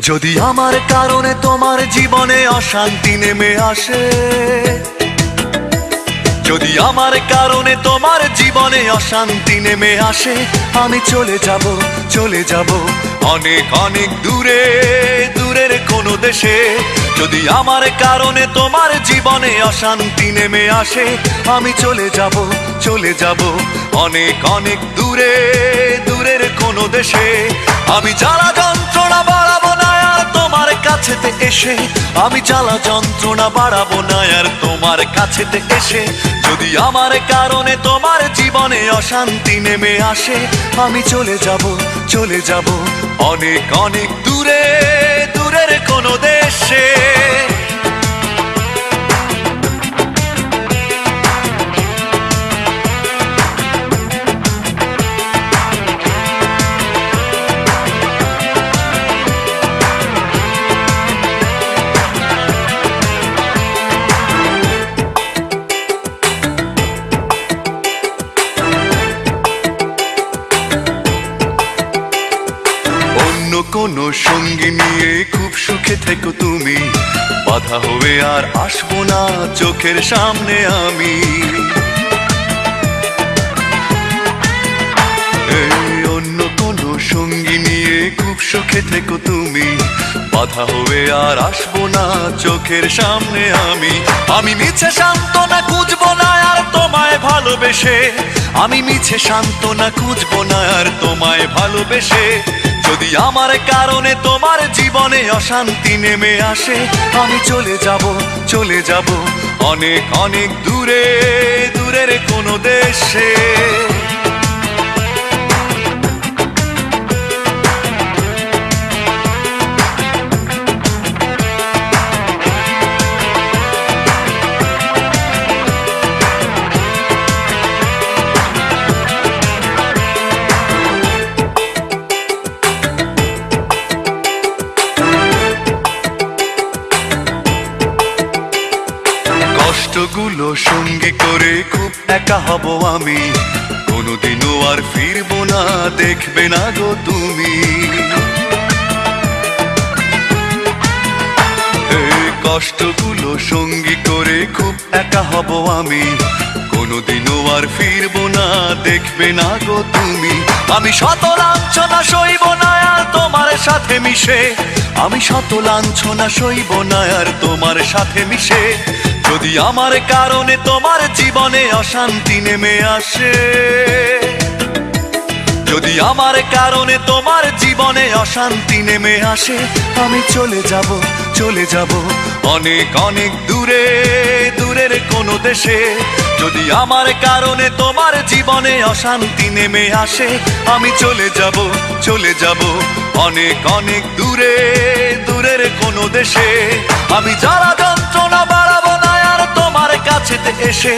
যদি আমার কারণে তোমার জীবনে অশান্তি নেমে আসে, যদি আমার কারণে তোমার জীবনে অশান্তি নেমে আসে, আমি চলে যাব, চলে যাব অনেক অনেক দূরে, দূরের কোনো দেশে। যদি আমার কারণে তোমার জীবনে অশান্তি নেমে আসে, আমি চলে যাব, চলে যাব অনেক অনেক দূরে, দূরের কোনো দেশে। আমি জ্বালা যন্ত্রণা বাড়াবো না আর তোমার কাছেতে এসে, আমি জ্বালা যন্ত্রণা বাড়াবো না আর তোমার কাছেতে এসে। যদি আমার কারণে তোমার জীবনে অশান্তি নেমে আসে, আমি চলে যাব, চলে যাব অনেক অনেক দূরে, দূরের কোনো দেশে। কোনো সঙ্গী নিয়ে খুব সুখে থেকো তুমি, বাধা হয়ে আর আসবো না চোখের সামনে আমি। অন্য কোনো সঙ্গী নিয়ে খুব সুখে থেকো তুমি, বাধা হয়ে আর আসবো না চোখের সামনে আমি। আমি মিছে সান্ত্বনা খুঁজবো না আর তোমায় ভালোবেসে, আমি মিছে সান্ত্বনা খুঁজবো না আর তোমায় ভালোবেসে। যদি আমার কারণে তোমার জীবনে অশান্তি নেমে আসে, আমি চলে যাব, চলে যাব অনেক অনেক দূরে, দূরের কোনো দেশে। কষ্টগুলো সঙ্গী করে খুব একা হব আমি, কোনোদিনও আর ফিরবো না দেখবে না গো তুমি। কষ্টগুলো সঙ্গী করে খুব একা হব আমি, কোনোদিনও আর ফিরবো না দেখবে না গো তুমি। আমি শত লাঞ্ছনা সইব না আর তোমার সাথে মিশে, আমি শত লাঞ্ছনা সইব না আর তোমার সাথে মিশে। যদি আমার কারণে তোমার জীবনে অশান্তি নেমে আসে, যদি আমার কারণে তোমার জীবনে অশান্তি নেমে আসে, আমি চলে যাব, চলে যাব অনেক অনেক দূরে, দূরের কোনো দেশে। যদি আমার কারণে তোমার জীবনে অশান্তি নেমে আসে, আমি চলে যাব, চলে যাব অনেক অনেক দূরে, দূরের কোনো দেশে। আমি জ্বালা যন্ত্রণা বাড়াবো না আর তোমার কাছেতে এসে,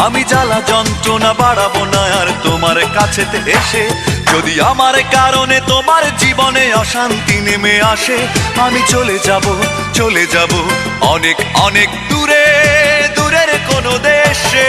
আমি জ্বালা যন্ত্রণা বাড়াবো না আর তোমার কাছেতে এসে। যদি আমার কারণে তোমার জীবনে অশান্তি নেমে আসে, আমি চলে যাব, চলে যাব অনেক অনেক দূরে, দূরের কোনো দেশে।